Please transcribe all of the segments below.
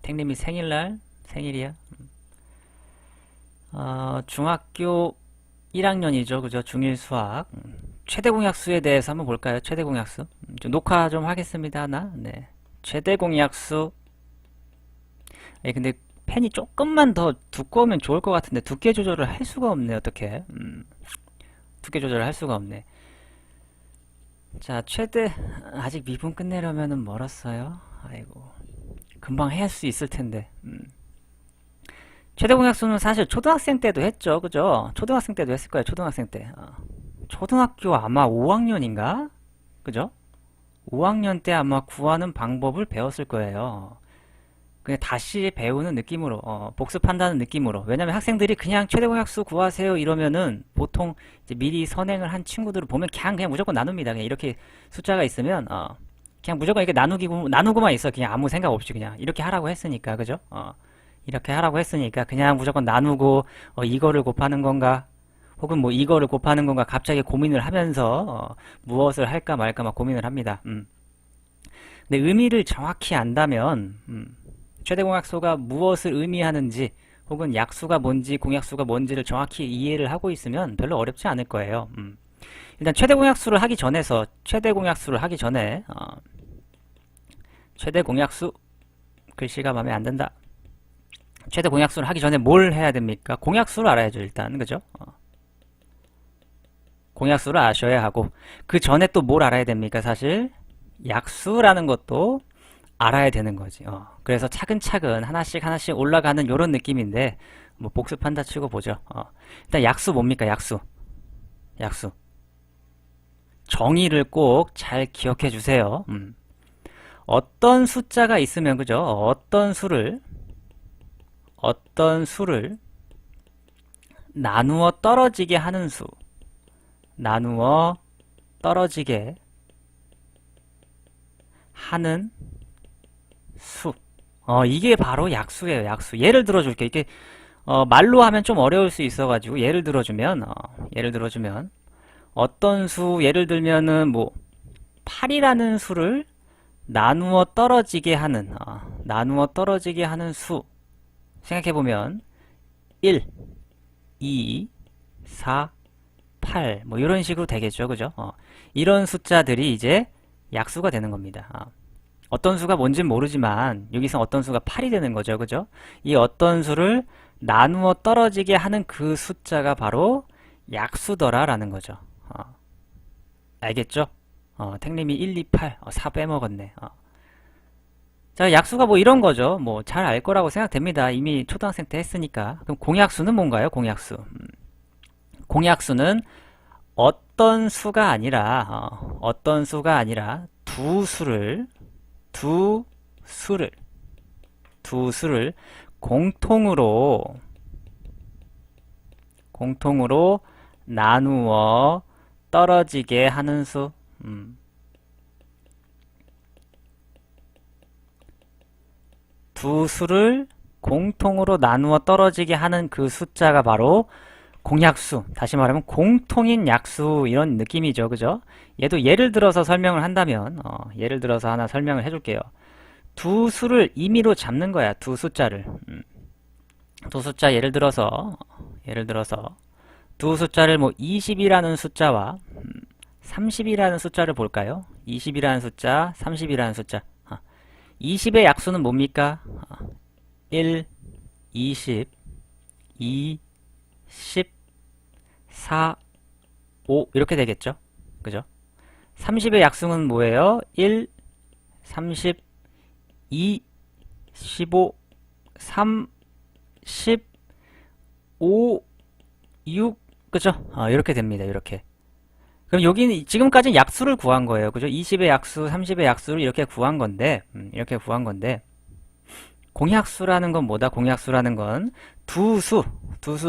탱님이 생일이야? 중학교 1학년이죠. 그죠? 중1 수학. 최대 공약수에 대해서 한번 볼까요? 최대 공약수. 좀 녹화 좀 하겠습니다. 네. 최대 공약수. 근데 펜이 조금만 더 두꺼우면 좋을 것 같은데 두께 조절을 할 수가 없네. 어떻게? 두께 조절을 할 수가 없네. 자, 아직 미분 끝내려면은 멀었어요. 아이고. 금방 할 수 있을 텐데. 최대 공약수는 사실 초등학생 때도 했죠. 그죠? 초등학생 때도 했을 거예요. 초등학생 때. 초등학교 아마 5학년인가? 그죠? 5학년 때 아마 구하는 방법을 배웠을 거예요. 그냥 다시 배우는 느낌으로, 복습한다는 느낌으로. 왜냐면 학생들이 그냥 최대 공약수 구하세요 이러면은 보통 이제 미리 선행을 한 친구들을 보면 그냥 무조건 나눕니다. 그냥 이렇게 숫자가 있으면, 그냥 무조건 이렇게 나누고만 있어. 그냥 아무 생각 없이 그냥 이렇게 하라고 했으니까. 그죠? 이렇게 하라고 했으니까 그냥 무조건 나누고, 이거를 곱하는 건가? 혹은 뭐 이거를 곱하는 건가? 갑자기 고민을 하면서, 무엇을 할까 말까 막 고민을 합니다. 근데 의미를 정확히 안다면, 최대 공약수가 무엇을 의미하는지 혹은 약수가 뭔지 공약수가 뭔지를 정확히 이해를 하고 있으면 별로 어렵지 않을 거예요. 일단 최대 공약수를 하기 전에 최대 공약수 글씨가 마음에 안 든다. 최대 공약수를 하기 전에 뭘 해야 됩니까? 공약수를 알아야죠. 일단 그죠? 공약수를 아셔야 하고 그 전에 또 뭘 알아야 됩니까? 사실 약수라는 것도 알아야 되는 거지. 그래서 차근차근 하나씩 올라가는 요런 느낌인데 뭐 복습한다 치고 보죠. 일단 약수 뭡니까? 약수. 정의를 꼭 잘 기억해 주세요. 어떤 숫자가 있으면 그죠? 어떤 수를 나누어 떨어지게 하는 수. 나누어 떨어지게 하는 수. 이게 바로 약수예요, 약수. 예를 들어줄게. 이게, 말로 하면 좀 어려울 수 있어가지고, 예를 들어주면, 어떤 수, 예를 들면은, 뭐, 8이라는 수를 나누어 떨어지게 하는 수. 생각해보면, 1, 2, 4, 8, 뭐, 이런 식으로 되겠죠, 그죠? 이런 숫자들이 이제 약수가 되는 겁니다. 어떤 수가 뭔진 모르지만 여기서 어떤 수가 8이 되는 거죠. 그죠? 이 어떤 수를 나누어 떨어지게 하는 그 숫자가 바로 약수더라라는 거죠. 알겠죠? 탱님이 1, 2, 8, 4 빼먹었네. 자, 약수가 뭐 이런 거죠. 뭐 잘 알 거라고 생각됩니다. 이미 초등학생 때 했으니까. 그럼 공약수는 뭔가요? 공약수. 공약수는 어떤 수가 아니라 두 수를 공통으로 나누어 떨어지게 하는 수. 두 수를 공통으로 나누어 떨어지게 하는 그 숫자가 바로 공약수. 다시 말하면 공통인 약수 이런 느낌이죠. 그죠? 얘도 예를 들어서 설명을 한다면 예를 들어서 하나 설명을 해줄게요. 두 수를 임의로 잡는 거야. 두 숫자를. 두 숫자 예를 들어서 두 숫자를 뭐 20이라는 숫자와 30이라는 숫자를 볼까요? 20이라는 숫자, 30이라는 숫자. 20의 약수는 뭡니까? 1, 20, 2, 10, 4, 5 이렇게 되겠죠? 그죠? 30의 약수는 뭐예요? 1, 30, 2, 15, 3, 10, 5, 6 그죠? 이렇게 됩니다. 이렇게. 그럼 여기는 지금까지 약수를 구한 거예요. 그죠? 20의 약수, 30의 약수를 이렇게 구한 건데 공약수라는 건 뭐다? 공약수라는 건 두 수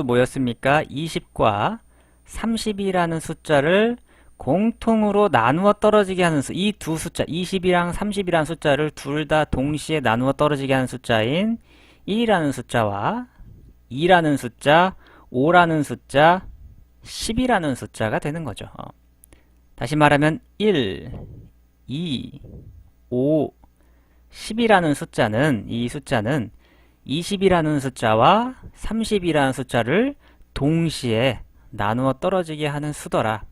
뭐였습니까? 20과 30이라는 숫자를 공통으로 나누어 떨어지게 하는 수. 이 두 숫자, 20이랑 30이라는 숫자를 둘 다 동시에 나누어 떨어지게 하는 숫자인 1이라는 숫자와 2라는 숫자, 5라는 숫자, 10이라는 숫자가 되는 거죠. 다시 말하면 1, 2, 5, 10이라는 숫자는, 이 숫자는 20이라는 숫자와 30이라는 숫자를 동시에 나누어 떨어지게 하는 수더라.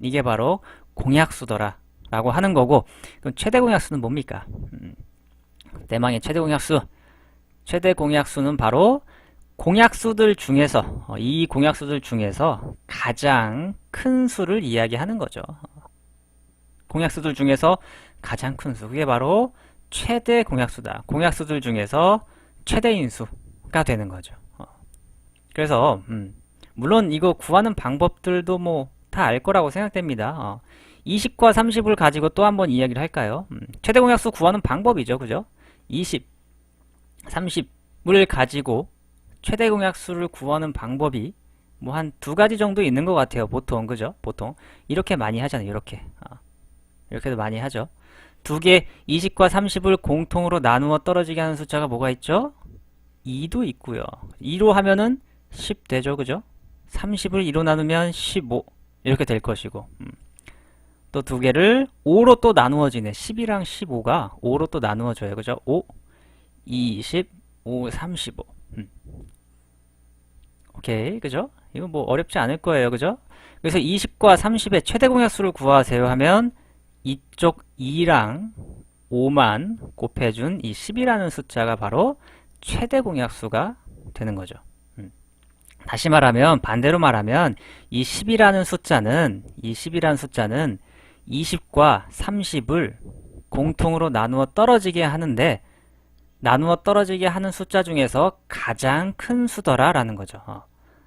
이게 바로 공약수더라 라고 하는 거고, 그럼 최대 공약수는 뭡니까? 대망의 최대 공약수. 최대 공약수는 바로 공약수들 중에서, 이 공약수들 중에서 가장 큰 수를 이야기하는 거죠. 공약수들 중에서 가장 큰 수. 그게 바로 최대 공약수다. 공약수들 중에서 최대인 수가 되는 거죠. 그래서 물론 이거 구하는 방법들도 뭐 다 알 거라고 생각됩니다. 20과 30을 가지고 또 한번 이야기를 할까요? 최대 공약수 구하는 방법이죠. 그죠? 20, 30을 가지고 최대 공약수를 구하는 방법이 뭐 한 두 가지 정도 있는 것 같아요. 보통. 그죠? 보통. 이렇게 많이 하잖아요. 이렇게. 이렇게도 많이 하죠. 두 개, 20과 30을 공통으로 나누어 떨어지게 하는 숫자가 뭐가 있죠? 2도 있고요. 2로 하면은 10 되죠. 그죠? 30을 2로 나누면 15 이렇게 될 것이고, 또 두 개를 5로 또 나누어지네. 10이랑 15가 5로 또 나누어져요. 그죠? 5, 20, 5, 35. 오케이. 그죠? 이거 뭐 어렵지 않을 거예요. 그죠? 그래서 20과 30의 최대 공약수를 구하세요 하면 이쪽 2랑 5만 곱해준 이 10이라는 숫자가 바로 최대 공약수가 되는 거죠. 다시 말하면, 반대로 말하면 이 10이라는 숫자는 20과 30을 공통으로 나누어 떨어지게 하는데, 나누어 떨어지게 하는 숫자 중에서 가장 큰 수더라 라는 거죠.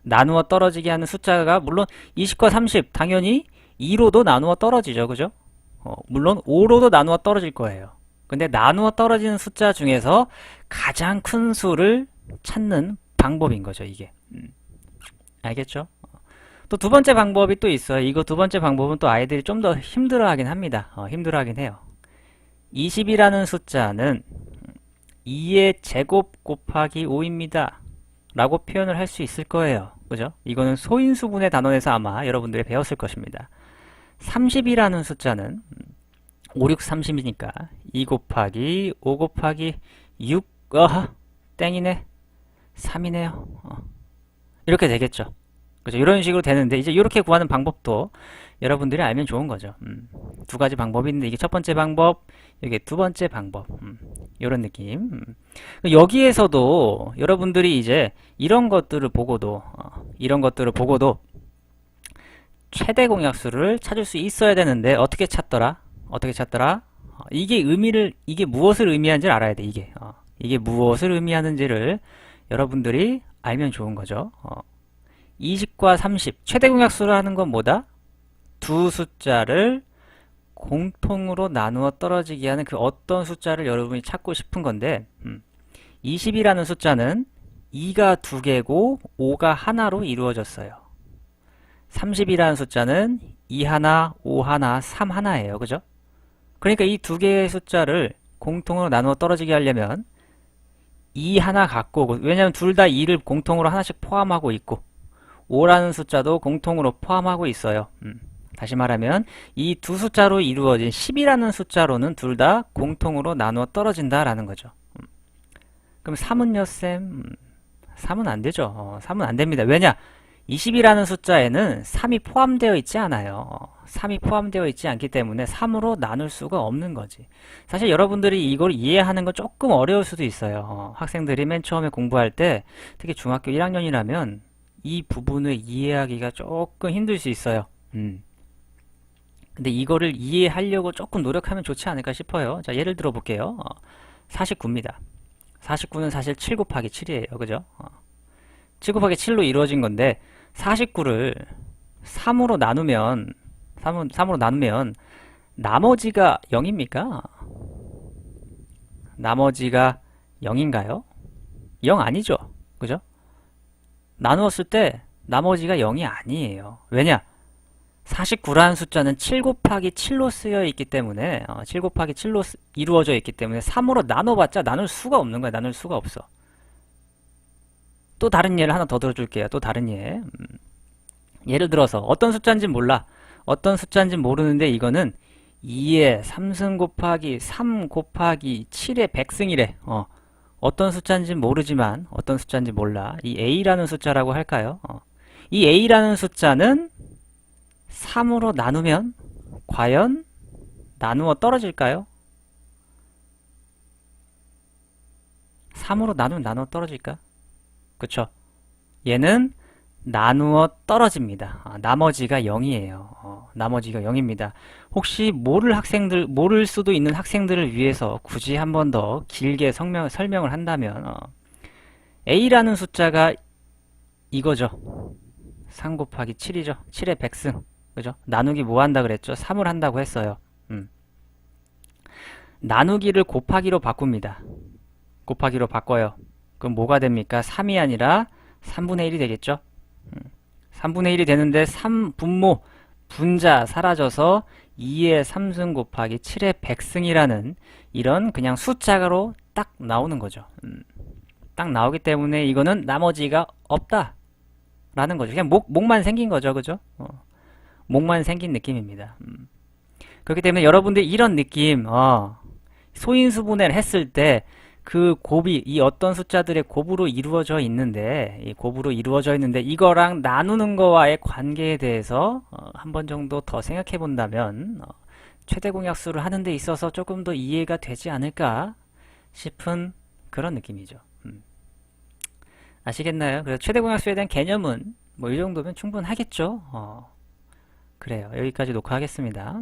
나누어 떨어지게 하는 숫자가 물론 20과 30 당연히 2로도 나누어 떨어지죠. 그죠? 물론 5로도 나누어 떨어질 거예요. 근데 나누어 떨어지는 숫자 중에서 가장 큰 수를 찾는 방법인 거죠, 이게. 알겠죠? 또 두 번째 방법이 또 있어요. 이거 두 번째 방법은 또 아이들이 좀 더 힘들어하긴 합니다. 힘들어하긴 해요. 20이라는 숫자는 2의 제곱 곱하기 5입니다. 라고 표현을 할 수 있을 거예요. 그죠? 이거는 소인수분해 단원에서 아마 여러분들이 배웠을 것입니다. 30이라는 숫자는 5, 6, 30이니까 2 곱하기 5 곱하기 6 땡이네 3이네요. 이렇게 되겠죠. 그죠? 이런 식으로 되는데 이제 이렇게 구하는 방법도 여러분들이 알면 좋은 거죠. 두 가지 방법이 있는데 이게 첫 번째 방법, 이게 두 번째 방법. 이런 느낌. 여기에서도 여러분들이 이제 이런 것들을 보고도 최대 공약수를 찾을 수 있어야 되는데 어떻게 찾더라? 이게 무엇을 의미하는지를 알아야 돼. 이게 무엇을 의미하는지를 여러분들이 알면 좋은 거죠. 20과 30 최대 공약수라는 건 뭐다? 두 숫자를 공통으로 나누어 떨어지게 하는 그 어떤 숫자를 여러분이 찾고 싶은 건데, 20이라는 숫자는 2가 두 개고 5가 하나로 이루어졌어요. 30이라는 숫자는 2 하나, 5 하나, 3 하나예요. 그죠? 그러니까 이 두 개의 숫자를 공통으로 나누어 떨어지게 하려면 2 하나 갖고 오고, 왜냐하면 둘 다 2를 공통으로 하나씩 포함하고 있고 5라는 숫자도 공통으로 포함하고 있어요. 다시 말하면 이 두 숫자로 이루어진 10이라는 숫자로는 둘 다 공통으로 나누어 떨어진다라는 거죠. 그럼 3은요, 쌤? 3은 안 되죠. 3은 안 됩니다. 왜냐? 20이라는 숫자에는 3이 포함되어 있지 않아요. 3이 포함되어 있지 않기 때문에 3으로 나눌 수가 없는 거지. 사실 여러분들이 이걸 이해하는 건 조금 어려울 수도 있어요. 학생들이 맨 처음에 공부할 때, 특히 중학교 1학년이라면 이 부분을 이해하기가 조금 힘들 수 있어요. 근데 이거를 이해하려고 조금 노력하면 좋지 않을까 싶어요. 자, 예를 들어 볼게요. 49입니다. 49는 사실 7 곱하기 7이에요. 그죠? 7 곱하기 7로 이루어진 건데 49를 3으로 나누면 나머지가 0입니까? 나머지가 0인가요? 0 아니죠? 그죠? 나누었을 때 나머지가 0이 아니에요. 왜냐? 49라는 숫자는 7 곱하기 7로 쓰여 있기 때문에 7 곱하기 7로 이루어져 있기 때문에 3으로 나눠봤자 나눌 수가 없는 거야. 나눌 수가 없어. 또 다른 예를 하나 더 들어줄게요. 또 다른 예. 예를 들어서 어떤 숫자인지 몰라. 어떤 숫자인지 모르는데 이거는 2의 3승 곱하기 3 곱하기 7의 100승이래. 어떤 숫자인지 모르지만 어떤 숫자인지 몰라. 이 a라는 숫자라고 할까요? 이 a라는 숫자는 3으로 나누면 과연 나누어 떨어질까요? 3으로 나누면 나누어 떨어질까? 그쵸? 얘는 나누어 떨어집니다. 나머지가 0이에요. 나머지가 0입니다. 혹시 모를 수도 있는 학생들을 위해서 굳이 한 번 더 길게 설명을 한다면, a라는 숫자가 이거죠. 3 곱하기 7이죠. 7의 100승. 그죠? 나누기 뭐 한다 그랬죠? 3을 한다고 했어요. 나누기를 곱하기로 바꿉니다. 곱하기로 바꿔요. 그럼 뭐가 됩니까? 3이 아니라 3분의 1이 되겠죠? 3분의 1이 되는데 3분모, 분자 사라져서 2의 3승 곱하기 7의 100승이라는 이런 그냥 숫자로 딱 나오는 거죠. 딱 나오기 때문에 이거는 나머지가 없다 라는 거죠. 그냥 목만 생긴 거죠. 그죠? 목만 생긴 느낌입니다. 그렇기 때문에 여러분들 이런 느낌, 소인수분해를 했을 때 그 곱이 이 어떤 숫자들의 곱으로 이루어져 있는데 이거랑 나누는 거와의 관계에 대해서 한 번 정도 더 생각해 본다면 최대 공약수를 하는 데 있어서 조금 더 이해가 되지 않을까 싶은 그런 느낌이죠. 아시겠나요? 그래서 최대 공약수에 대한 개념은 뭐 이 정도면 충분하겠죠. 그래요. 여기까지 녹화하겠습니다.